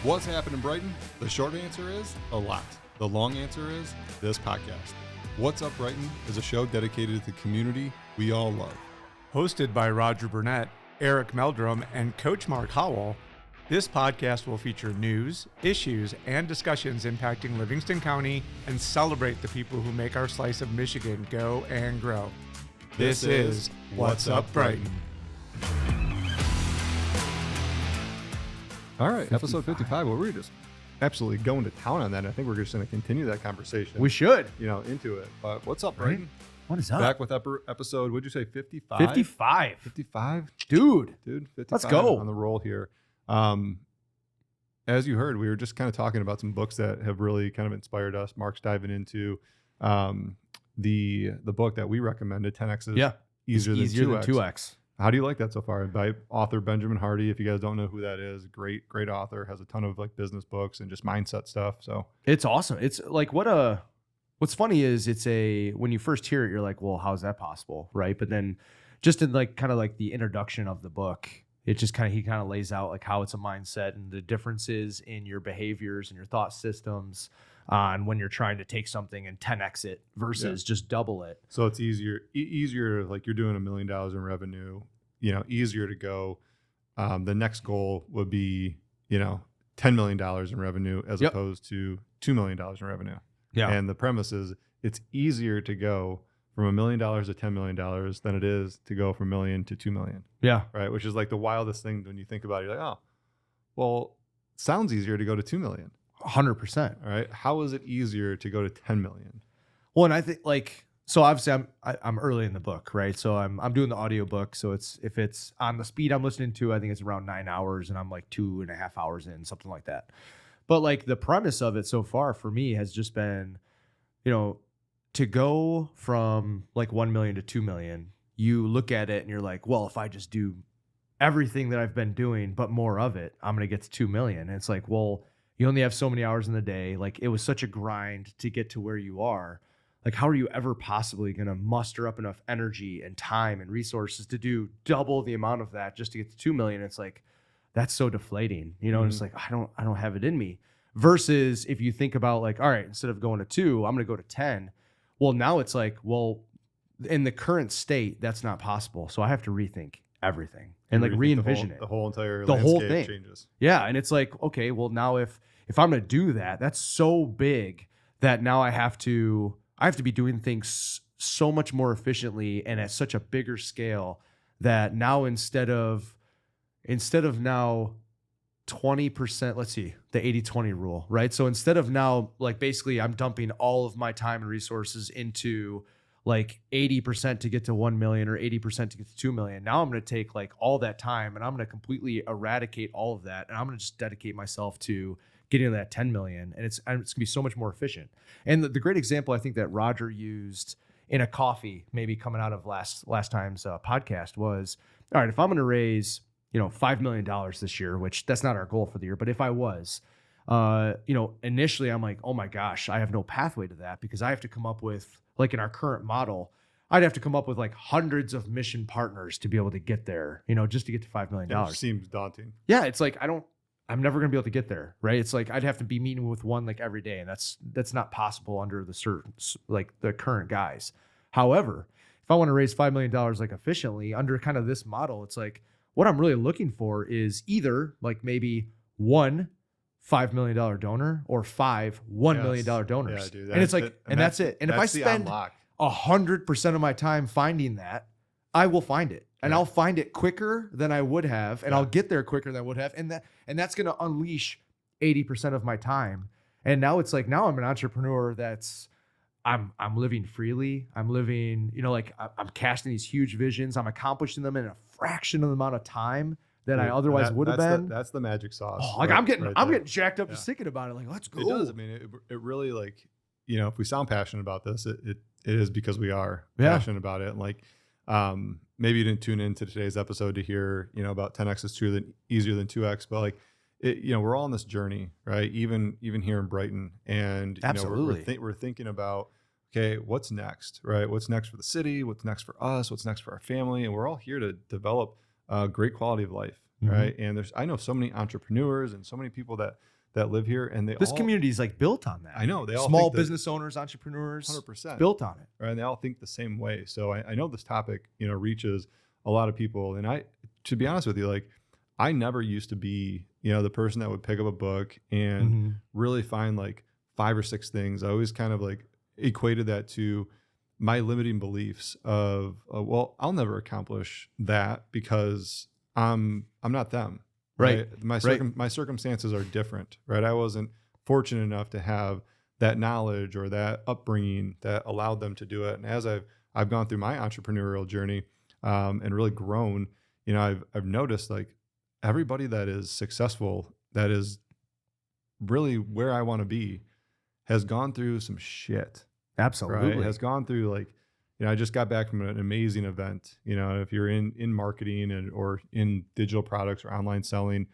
What's happening, Brighton? The short answer is a lot. The long answer is this podcast. What's Up Brighton is a show dedicated to the community we all love. Hosted by Roger Burnett, Eric Meldrum, and Coach Mark Howell, this podcast will feature news, issues, and discussions impacting Livingston County and celebrate the people who make our slice of Michigan go and grow. This is What's Up Brighton. All right, episode 55. Well, we're just absolutely going to town on that. I think we're just going to continue that conversation. We should. Into it. But what's up, Brighton? What is up? Back with episode, what'd you say, 55? 55. 55? Dude, 55 let's go. On the roll here. As you heard, we were just kind of talking about some books that have really kind of inspired us. Mark's diving into the book that we recommended, 10X is easier than 2X. How do you like that so far? By author Benjamin Hardy. If you guys don't know who that is, great author, has a ton of like business books and just mindset stuff. So it's awesome. It's like what's funny is when you first hear it, you're like, well, how's that possible? Right. But then just in like kind of like the introduction of the book, it just he kind of lays out like how it's a mindset and the differences in your behaviors and your thought systems on when you're trying to take something and 10X it versus just double it. So it's easier like you're doing $1 million in revenue, easier to go. The next goal would be, $10 million in revenue as opposed to $2 million in revenue. Yeah. And the premise is it's easier to go from $1 million to $10 million than it is to go from $1 million to $2 million. Yeah. Right. Which is like the wildest thing when you think about it. You're like, oh, well, it sounds easier to go to 2 million. 100%. All right. How is it easier to go to 10 million? Well, and I think so obviously I'm early in the book, right? So I'm doing the audio book. So if it's on the speed I'm listening to, I think it's around 9 hours and I'm like 2.5 hours in, something like that. But like the premise of it so far for me has just been, to go from like 1 million to 2 million, you look at it and you're like, well, if I just do everything that I've been doing, but more of it, I'm going to get to 2 million. And it's like, well, you only have so many hours in the day. Like it was such a grind to get to where you are. Like, how are you ever possibly going to muster up enough energy and time and resources to do double the amount of that just to get to 2 million? It's like, that's so deflating, and it's like, I don't have it in me. Versus if you think about like, all right, instead of going to 2, I'm going to go to 10. Well, now it's like, well, in the current state, that's not possible. So I have to rethink everything and like re-envision it. The whole entire landscape changes. Yeah. And it's like, okay, well now if I'm going to do that, that's so big that now I have to be doing things so much more efficiently and at such a bigger scale that now instead of now 20%, let's see, the 80-20 rule, right? So instead of now, like basically I'm dumping all of my time and resources into like 80% to get to 1 million or 80% to get to 2 million. Now I'm going to take like all that time and I'm going to completely eradicate all of that. And I'm going to just dedicate myself to getting to that 10 million. And it's going to be so much more efficient. And the great example I think that Roger used in a coffee, maybe coming out of last time's podcast was, all right, if I'm going to raise, $5 million this year, which that's not our goal for the year, but if I was, initially I'm like, oh my gosh, I have no pathway to that because I have to come up with, like in our current model, I'd have to come up with like hundreds of mission partners to be able to get there, just to get to $5 million. It seems daunting. Yeah. It's like, I'm never going to be able to get there. Right. It's like, I'd have to be meeting with one like every day. And that's not possible under the current guys. However, if I want to raise $5 million, like efficiently under kind of this model, it's like, what I'm really looking for is either like maybe one $5 million donor or five $1 million donors. Yeah, dude, and it's like, and that's it. And if I spend 100% of my time finding that, I will find it. And I'll find it quicker than I would have. And I'll get there quicker than I would have. And that's going to unleash 80% of my time. And now it's like, now I'm an entrepreneur I'm living freely. I'm living, I'm casting these huge visions. I'm accomplishing them in a fraction of the amount of time that I otherwise would have been. That's the magic sauce. Oh, like I'm getting jacked up just thinking about it. Like, let's go. It does. I mean, it really like, if we sound passionate about this, it is because we are passionate about it. And like, maybe you didn't tune into today's episode to hear, about 10X is easier than 2X, but like, we're all on this journey, right? Even here in Brighton, and absolutely, we're thinking about, okay, what's next, right? What's next for the city? What's next for us? What's next for our family? And we're all here to develop a great quality of life, right? And I know so many entrepreneurs and so many people that that live here, and This community is like built on that. I know, they all small think that- business owners, entrepreneurs, 100%. built on it. right? And they all think the same way. So I know this topic, reaches a lot of people. And to be honest with you, like I never used to be, the person that would pick up a book and really find like 5 or 6 things. I always kind of like equated that to my limiting beliefs of, well, I'll never accomplish that because I'm not them. Right. My circumstances are different, right? I wasn't fortunate enough to have that knowledge or that upbringing that allowed them to do it. And as I've gone through my entrepreneurial journey and really grown, I've noticed like everybody that is successful, that is really where I want to be, has gone through some shit. Absolutely. Right? Has gone through like, I just got back from an amazing event. If you're in marketing or in digital products or online selling,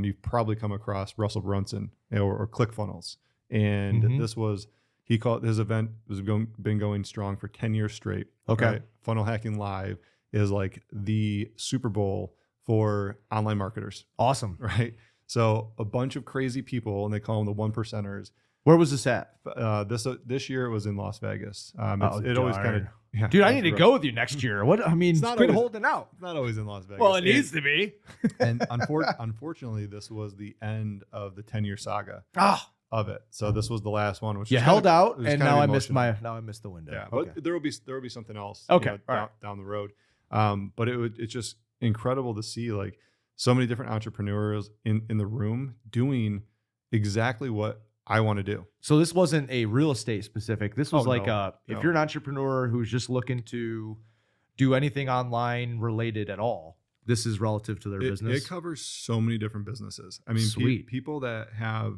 you've probably come across Russell Brunson or ClickFunnels. And this was, he called his event been going strong for 10 years straight. Okay. Right? Funnel Hacking Live is like the Super Bowl for online marketers. Awesome. Right. So a bunch of crazy people, and they call them the 1%ers. Where was this at? This year it was in Las Vegas. It always kind of, yeah, dude, I need to go with you next year. What? I mean, not quit always- holding out. It's not always in Las Vegas. Well, it needs to be. And unfortunately, this was the end of the 10-year saga of it. So this was the last one, which You is held kind of- out, it was and kind of now I missed emotional. now I missed the window. Yeah, Okay. but there will be something else. Okay, all right. down the road. But it's just incredible to see like so many different entrepreneurs in the room doing exactly what I want to do. So this wasn't a real estate specific. This was Oh, like no, if no. you're an entrepreneur who's just looking to do anything online related at all, this is relative to their business. It covers so many different businesses. I mean, Sweet. people that have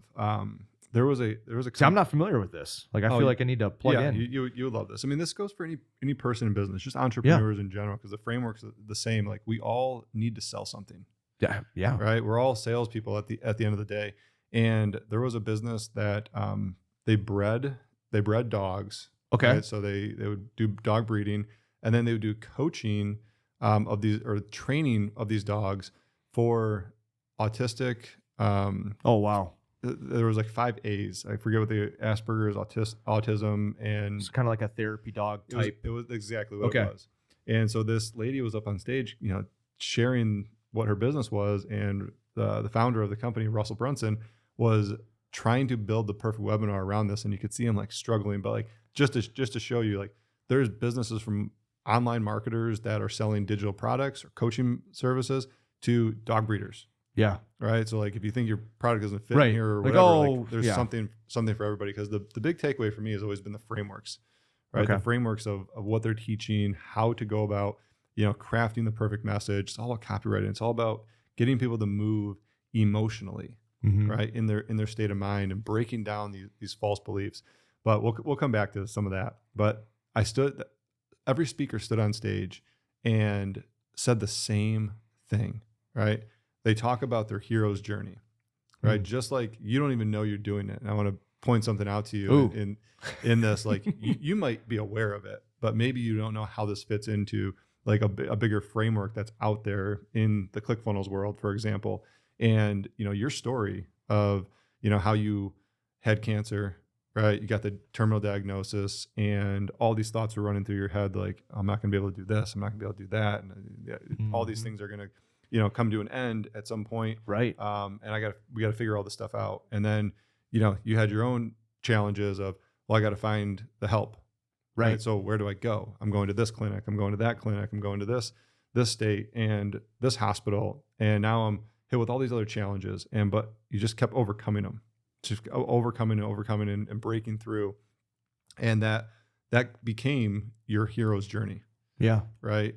there was a See, I'm not familiar with this. Like, I feel like I need to plug in. You would love this. I mean, this goes for any person in business, just entrepreneurs in general, because the framework's the same. Like, we all need to sell something, Yeah. right? We're all salespeople at the end of the day. And there was a business that they bred dogs. Okay. Right? So they would do dog breeding, and then they would do coaching of these, or training of these dogs for autistic. Oh, wow. There was like 5 A's. I forget what the Asperger's, autism, and It's kind of like a therapy dog type. it was exactly what Okay. it was. And so this lady was up on stage, sharing what her business was, and the founder of the company, Russell Brunson, was trying to build the perfect webinar around this, and you could see him like struggling. But like just to show you, like there's businesses from online marketers that are selling digital products or coaching services to dog breeders. Yeah. Right. So like if you think your product doesn't fit Right. in here or Like, whatever, like, there's yeah. something for everybody. Because the big takeaway for me has always been the frameworks, right? Okay. The frameworks of what they're teaching, how to go about, crafting the perfect message. It's all about copywriting. It's all about getting people to move emotionally, right? In their state of mind, and breaking down these false beliefs. But we'll come back to some of that. But every speaker stood on stage and said the same thing, right? They talk about their hero's journey, right? Just like you don't even know you're doing it. And I want to point something out to you in this, like you might be aware of it, but maybe you don't know how this fits into like a bigger framework that's out there in the ClickFunnels world, for example. And, your story of, how you had cancer, right? You got the terminal diagnosis, and all these thoughts were running through your head. Like, I'm not going to be able to do this. I'm not going to be able to do that. And all these things are going to, come to an end at some point. Right. And we got to figure all this stuff out. And then, you had your own challenges of, well, I got to find the help. Right. So where do I go? I'm going to this clinic. I'm going to that clinic. I'm going to this state and this hospital. And now I'm hit with all these other challenges. But you just kept overcoming them, just overcoming and breaking through. And that became your hero's journey. Yeah. Right.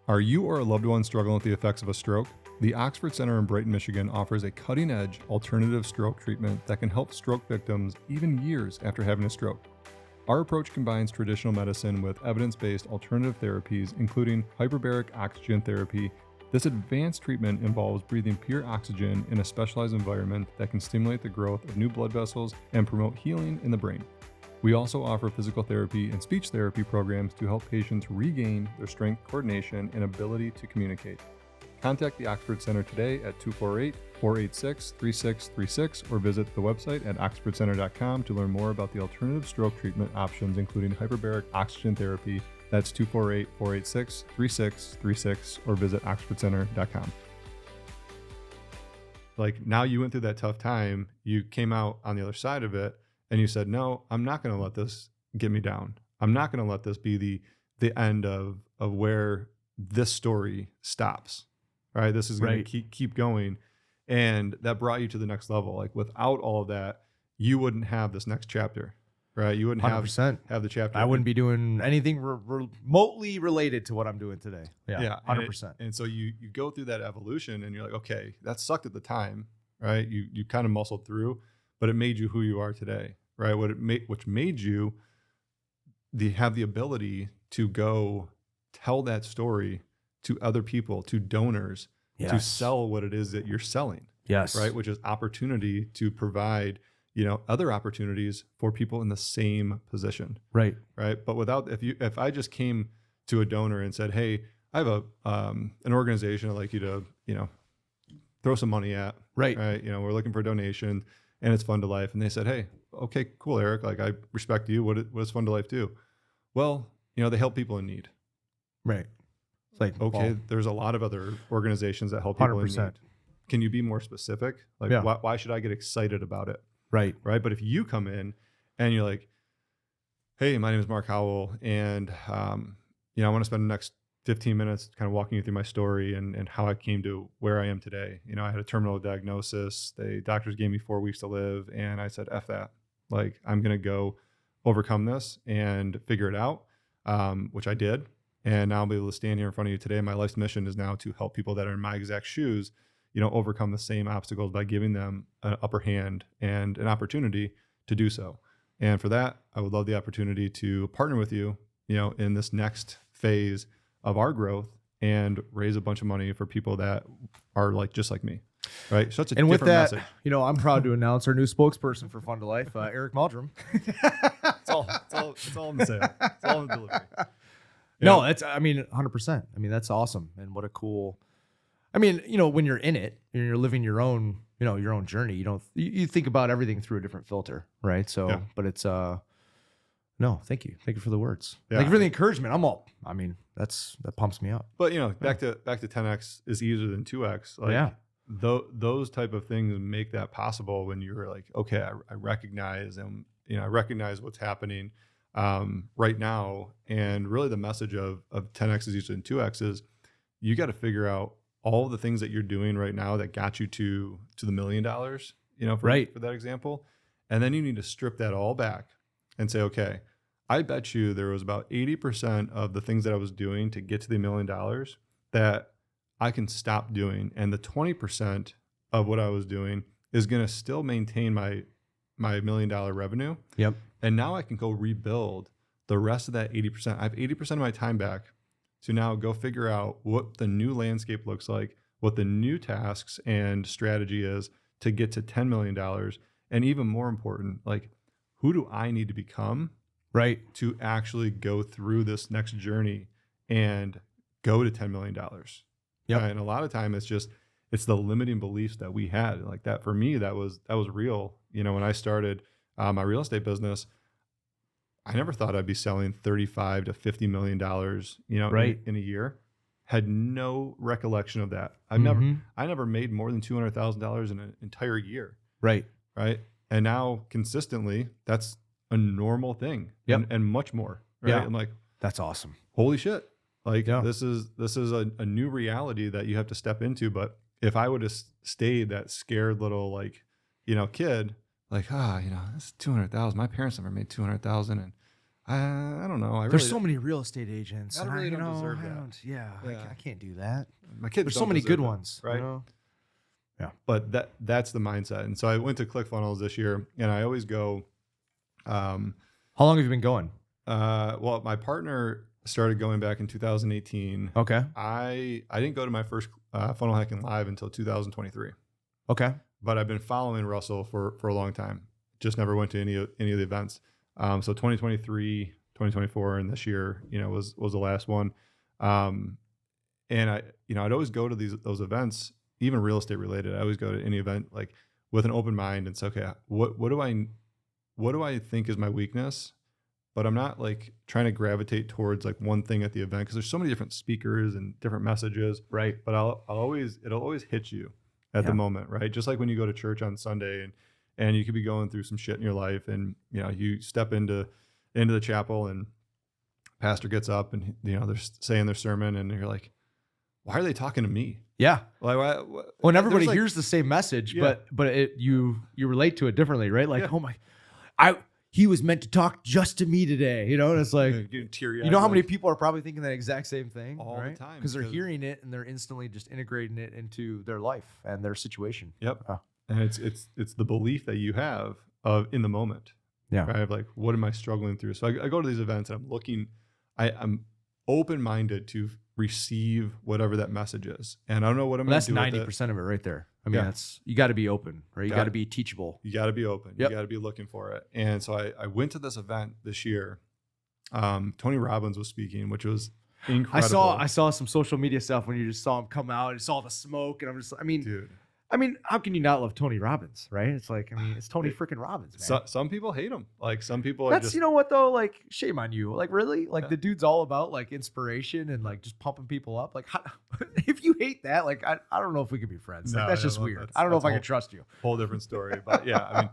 Are you or a loved one struggling with the effects of a stroke? The Oxford Center in Brighton, Michigan offers a cutting-edge alternative stroke treatment that can help stroke victims even years after having a stroke. Our approach combines traditional medicine with evidence-based alternative therapies, including hyperbaric oxygen therapy. This advanced treatment involves breathing pure oxygen in a specialized environment that can stimulate the growth of new blood vessels and promote healing in the brain. We also offer physical therapy and speech therapy programs to help patients regain their strength, coordination, and ability to communicate. Contact the Oxford Center today at 248-486-3636 or visit the website at oxfordcenter.com to learn more about the alternative stroke treatment options, including hyperbaric oxygen therapy. That's 248-486-3636 or visit oxfordcenter.com. Like, now you went through that tough time, you came out on the other side of it, and you said, no, I'm not going to let this get me down. I'm not going to let this be the end of where this story stops. All right, this is going to keep going. And that brought you to the next level. Like, without all of that, you wouldn't have this next chapter, right? You wouldn't 100%. have the chapter. I wouldn't be doing anything remotely related to what I'm doing today. Yeah, 100%. And so you go through that evolution, and you're like, okay, that sucked at the time, right? You kind of muscled through, but it made you who you are today, right? Which made you have the ability to go tell that story to other people, to donors, to sell what it is that you're selling. Yes. Right. Which is opportunity to provide, other opportunities for people in the same position. Right. Right. But if I just came to a donor and said, hey, I have an organization I'd like you to, throw some money at. Right. Right. We're looking for a donation and it's Fund to Life. And they said, hey, okay, cool, Eric. Like, I respect you. What does Fund to Life do? Well, they help people in need. Right. It's like, okay, there's a lot of other organizations that help people 100%. In need. Can you be more specific? Like, why should I get excited about it? Right. Right. But if you come in and you're like, hey, my name is Mark Howell, and I want to spend the next 15 minutes kind of walking you through my story and how I came to where I am today. I had a terminal diagnosis. The doctors gave me 4 weeks to live, and I said, F that. Like, I'm going to go overcome this and figure it out, which I did. And now I'll be able to stand here in front of you today. My life's mission is now to help people that are in my exact shoes, overcome the same obstacles by giving them an upper hand and an opportunity to do so. And for that, I would love the opportunity to partner with you, in this next phase of our growth and raise a bunch of money for people that are just like me. Right. So it's a different message. I'm proud to announce our new spokesperson for Fund to Life, Eric Meldrum. It's all in the sale. It's all in the delivery. No, 100%. That's awesome. And what a cool, when you're in it and you're living your own journey, you think about everything through a different filter. Right. So, but it's, no, thank you. Thank you for the words. Thank you for the encouragement. That pumps me up. But, back to 10X is easier than 2X. Like, those type of things make that possible when you're like, okay, I recognize and, I recognize what's happening right now. And really the message of 10X is easier than 2X is you got to figure out all the things that you're doing right now that got you to the $1 million, for that example. And then you need to strip that all back and say, okay, I bet you there was about 80% of the things that I was doing to get to the $1 million that I can stop doing. And the 20% of what I was doing is going to still maintain my $1 million revenue. Yep. And now I can go rebuild the rest of that 80%. I have 80% of my time back to now go figure out what the new landscape looks like, what the new tasks and strategy is to get to $10 million. And even more important, like, who do I need to become to actually go through this next journey and go to $10 million? Yep. And a lot of time it's the limiting beliefs that we had. Like, that for me, that was real. When I started my real estate business, I never thought I'd be selling $35 to $50 million, in a year. Had no recollection of that. I never made more than $200,000 in an entire year. Right. And now consistently, that's a normal thing. And much more. Right. Yeah. I'm like, that's awesome. Holy shit. Like, this is a new reality that you have to step into. But if I would have stayed that scared little, kid, that's 200,000. My parents never made 200,000, and I don't know. There's so many real estate agents. I really don't deserve that. I can't do that. My kids. There's so many good ones, right? Yeah. But that's the mindset. And so I went to ClickFunnels this year, and I always go. How long have you been going? Well, my partner started going back in 2018. Okay. I didn't go to my first Funnel Hacking Live until 2023. Okay. But I've been following Russell for a long time. Just never went to any of the events. So 2023, 2024, and this year, was the last one. And I'd always go to those events, even real estate related. I always go to any event like with an open mind and say, okay, what do I think is my weakness? But I'm not like trying to gravitate towards like one thing at the event, because there's so many different speakers and different messages. Right. But it'll always hit you at the moment, right? Just like when you go to church on Sunday and you could be going through some shit in your life, and you step into the chapel and pastor gets up and they're saying their sermon, and you're like, why are they talking to me? Yeah. Like, well, and everybody hears the same message, but you relate to it differently, right? Like, oh my, he was meant to talk just to me today, and it's like, teary-eyed, how many people are probably thinking that exact same thing all right? the time, because they're hearing it and they're instantly just integrating it into their life and their situation. Yep. And it's the belief that you have of in the moment. Yeah. Right. Of like, what am I struggling through? So I go to these events and I'm open-minded to receive whatever that message is. And I don't know what I'm going to do. That's 90% of it right there. I mean, you got to be open, right? You got to be teachable. You got to be open. Yep. You got to be looking for it. And so I went to this event this year. Tony Robbins was speaking, which was incredible. I saw some social media stuff when you just saw him come out and saw the smoke. And I'm just, dude. I mean, how can you not love Tony Robbins, right? It's like, it's Tony freaking Robbins, man. Some people hate him. Like some people That's, are just, you know what though? Like, shame on you. Like, really? Like, the dude's all about like inspiration and like just pumping people up. Like, if you hate that, like, I don't know if we could be friends. Like, that's just weird. I don't know if I can trust you. Whole different story. But yeah, I mean,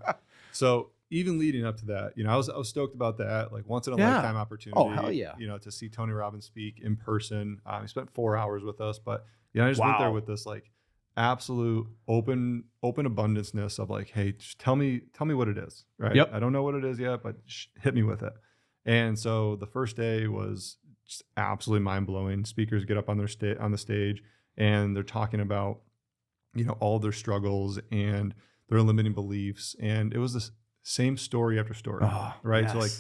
so even leading up to that, I was stoked about that. Like once in a lifetime opportunity. Oh, hell yeah. To see Tony Robbins speak in person. He spent 4 hours with us, but I just went there with this like absolute open abundanceness of like, hey, just tell me what it is, right? Yep. I don't know what it is yet, but hit me with it. And so the first day was just absolutely mind-blowing. Speakers get up on the stage and they're talking about all their struggles and their limiting beliefs, and it was the same story after story, right? Yes. So like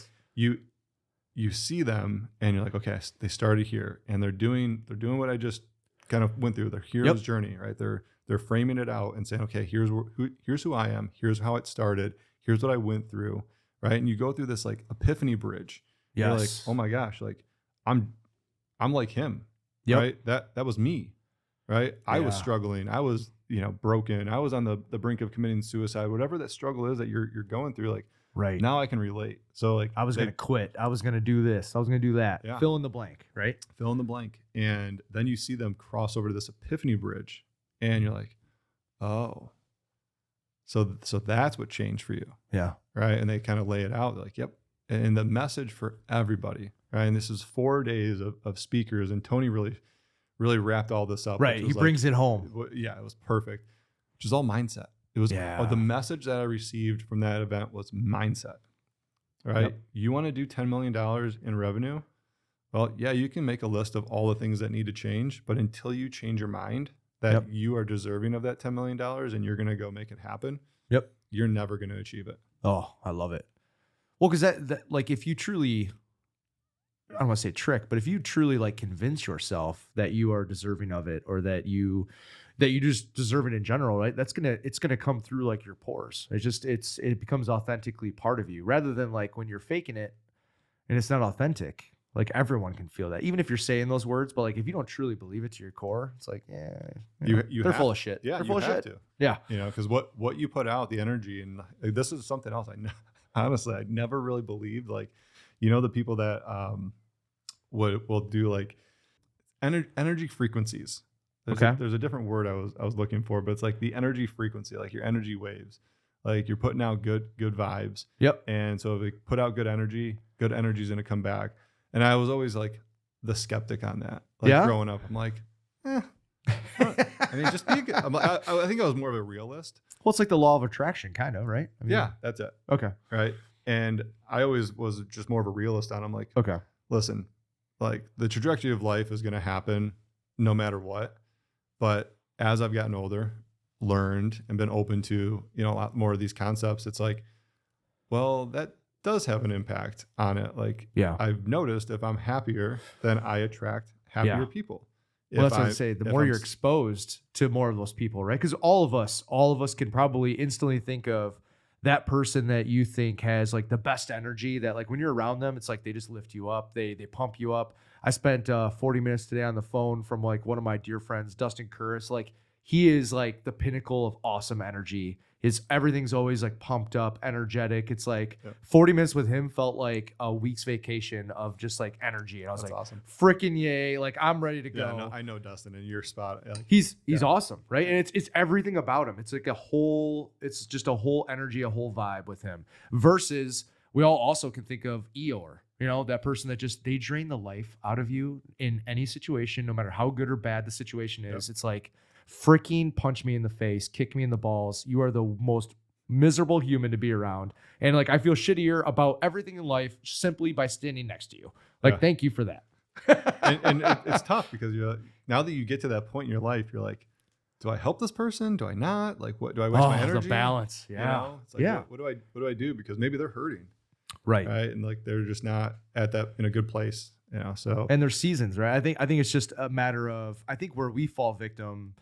you see them and you're like, okay, they started here and they're doing what I just kind of went through, their hero's journey, right? They're framing it out and saying, okay, here's who I am, here's how it started, here's what I went through, right? And you go through this like epiphany bridge. Yes. You're like, oh my gosh, like I'm like him, right? That was me, right? I was struggling, I was broken, I was on the brink of committing suicide, whatever that struggle is that you're going through, like right now I can relate. So like I was going to quit. I was going to do this. I was going to do that. Yeah. Fill in the blank, right? Fill in the blank. And then you see them cross over to this epiphany bridge and you're like, oh, so that's what changed for you. Yeah. Right. And they kind of lay it out like, yep. And the message for everybody, right? And this is 4 days of speakers, and Tony really wrapped all this up. Right. He brings it home. Yeah, it was perfect, which is all mindset. It was the message that I received from that event was mindset, right? Yep. You want to do $10 million in revenue? Well, yeah, you can make a list of all the things that need to change, but until you change your mind that you are deserving of that $10 million and you're going to go make it happen, you're never going to achieve it. Oh, I love it. Well, because that like if you truly, I don't want to say trick, but if you truly like convince yourself that you are deserving of it, or that you just deserve it in general, right? It's gonna come through like your pores. It becomes authentically part of you, rather than like when you're faking it and it's not authentic. Like everyone can feel that, even if you're saying those words. But like if you don't truly believe it to your core, it's like they're full of shit. Yeah, they're full of shit. To. Yeah, because what you put out, the energy, and like, this is something else. Honestly, I never really believed like, the people that will do like energy frequencies. There's a different word I was looking for, but it's like the energy frequency, like your energy waves. Like you're putting out good vibes. Yep. And so if you put out good energy is going to come back. And I was always like the skeptic on that. Like growing up, I'm like, I mean, just be good. I think I was more of a realist. Well, it's like the law of attraction, kind of, right? I mean, yeah, that's it. Okay. Right. And I always was just more of a realist on. I'm like, okay, listen, like the trajectory of life is going to happen no matter what. But as I've gotten older, learned and been open to, a lot more of these concepts, it's like, well, that does have an impact on it. Like, I've noticed if I'm happier, then I attract happier people. Well, that's what I say. The more you're exposed to more of those people, right? Because all of us can probably instantly think of that person that you think has like the best energy, that like when you're around them, it's like they just lift you up. They pump you up. I spent 40 minutes today on the phone from like one of my dear friends, Dustin Curris. Like he is like the pinnacle of awesome energy. Everything's always like pumped up, energetic. It's like 40 minutes with him felt like a week's vacation of just like energy. And I was That's like, awesome. Freaking yay. Like I'm ready to go. Yeah, no, I know Dustin and your spot. Like, he's awesome. Right. And it's everything about him. It's like it's just a whole energy, a whole vibe with him versus we all also can think of Eeyore, that person that they drain the life out of you in any situation, no matter how good or bad the situation is. It's like, freaking punch me in the face, kick me in the balls. You are the most miserable human to be around. And like, I feel shittier about everything in life simply by standing next to you. Like, thank you for that. and it's tough because now that you get to that point in your life, you're like, do I help this person? Do I not? Like, what do I waste my energy? The balance. Yeah. It's like, what do I do? Because maybe they're hurting. Right. And like, they're just not at that in a good place, so. And there's seasons, right? I think it's just a matter of, I think where we fall victim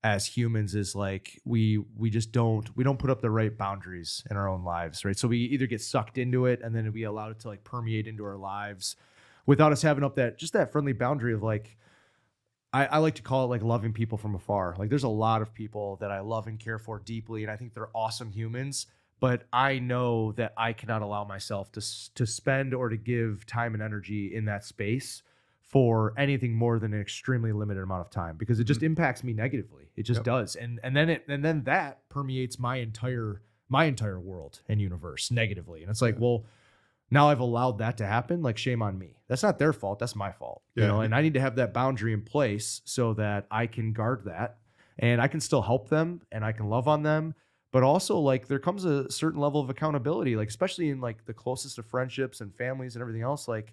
as humans is like we don't put up the right boundaries in our own lives, right? So we either get sucked into it and then we allow it to like permeate into our lives without us having up that friendly boundary of like I like to call it like loving people from afar. Like there's a lot of people that I love and care for deeply, and I think they're awesome humans, but I know that I cannot allow myself to spend or to give time and energy in that space for anything more than an extremely limited amount of time because it just impacts me negatively. It just does. And then that permeates my entire world and universe negatively. And it's like, well, now I've allowed that to happen. Like shame on me. That's not their fault. That's my fault. And I need to have that boundary in place so that I can guard that and I can still help them and I can love on them. But also like there comes a certain level of accountability, like especially in like the closest of friendships and families and everything else, like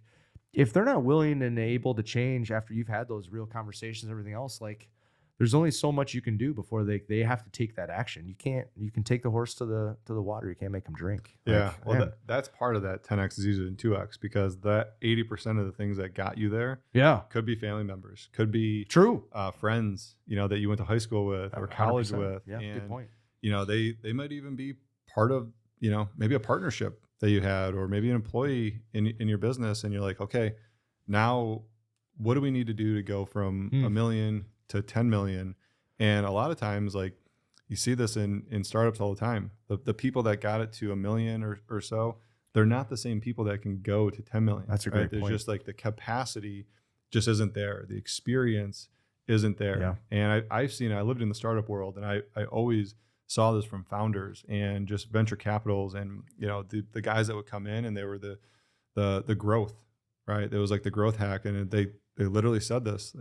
if they're not willing and able to change after you've had those real conversations and everything else, like there's only so much you can do before they have to take that action. You can take the horse to the water. You can't make them drink. Yeah. Like, well, that's part of that 10X is easier than 2X because that 80% of the things that got you there could be family members, could be friends, that you went to high school with or college 100%. With. Yeah. And, good point. They might even be part of, maybe a partnership that you had, or maybe an employee in your business. And you're like, okay, now what do we need to do to go from $1 million to 10 million? And a lot of times, like you see this in startups all the time, the people that got it to $1 million or so, they're not the same people that can go to 10 million. That's a great point. There's just like the capacity just isn't there. The experience isn't there. Yeah. And I lived in the startup world, and I always saw this from founders and just venture capitals and the guys that would come in and they were the growth, right? It was like the growth hack, and they literally said this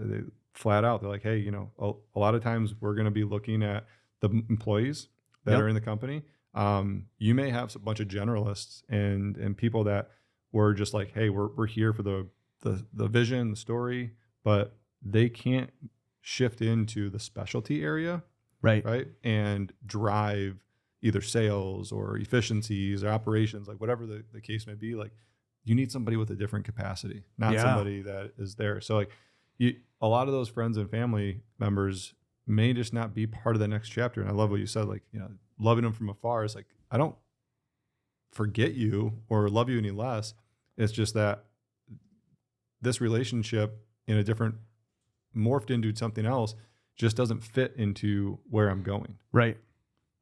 flat out. They're like, hey, a lot of times we're going to be looking at the employees that are in the company. You may have a bunch of generalists and people that were just like, hey, we're here for the vision, the story, but they can't shift into the specialty area. Right. And drive either sales or efficiencies or operations, like whatever the case may be. Like you need somebody with a different capacity, not somebody that is there. So like a lot of those friends and family members may just not be part of the next chapter. And I love what you said, like, loving them from afar is like, I don't forget you or love you any less. It's just that this relationship in a different morphed into something else just doesn't fit into where I'm going. Right.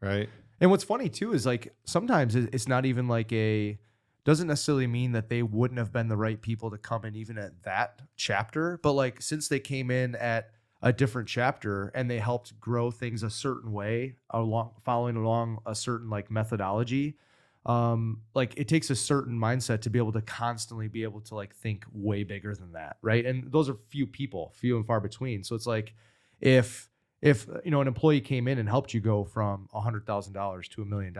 And what's funny too is like sometimes it's not even like doesn't necessarily mean that they wouldn't have been the right people to come in even at that chapter, but like since they came in at a different chapter and they helped grow things a certain way following along a certain like methodology, like it takes a certain mindset to be able to constantly be able to like think way bigger than that. Right. And those are few and far between. So it's like, if an employee came in and helped you go from $100,000 to $1 million,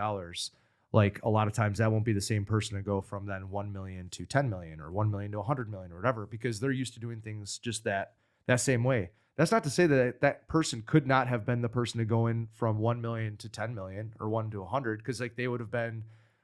like a lot of times that won't be the same person to go from then 1 million to 10 million or 1 million to 100 million or whatever, because they're used to doing things just that same way. That's not to say that person could not have been the person to go in from 1 million to 10 million or 1 to 100, because like they would have been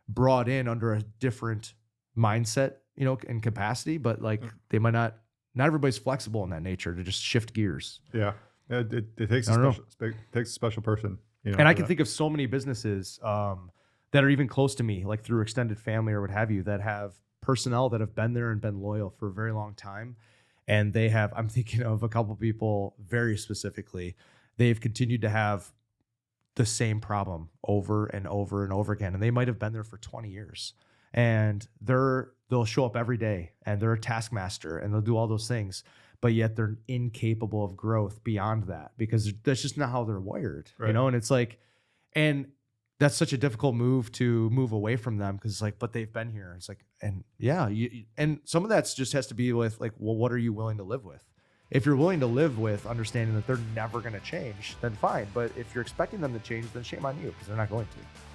brought in under a different mindset, and capacity, but like they might not everybody's flexible in that nature to just shift gears. Yeah. It takes a special person. And I can think of so many businesses that are even close to me, like through extended family or what have you, that have personnel that have been there and been loyal for a very long time. And I'm thinking of a couple people very specifically, they've continued to have the same problem over and over and over again. And they might have been there for 20 years and they'll show up every day and they're a taskmaster and they'll do all those things, but yet they're incapable of growth beyond that because that's just not how they're wired, Right. you know? And it's like, and that's such a difficult move to move away from them because it's like, but they've been here. It's like, and yeah, and some of that's just has to be with like, well, what are you willing to live with? If you're willing to live with understanding that they're never going to change, then fine. But if you're expecting them to change, then shame on you because they're not going to.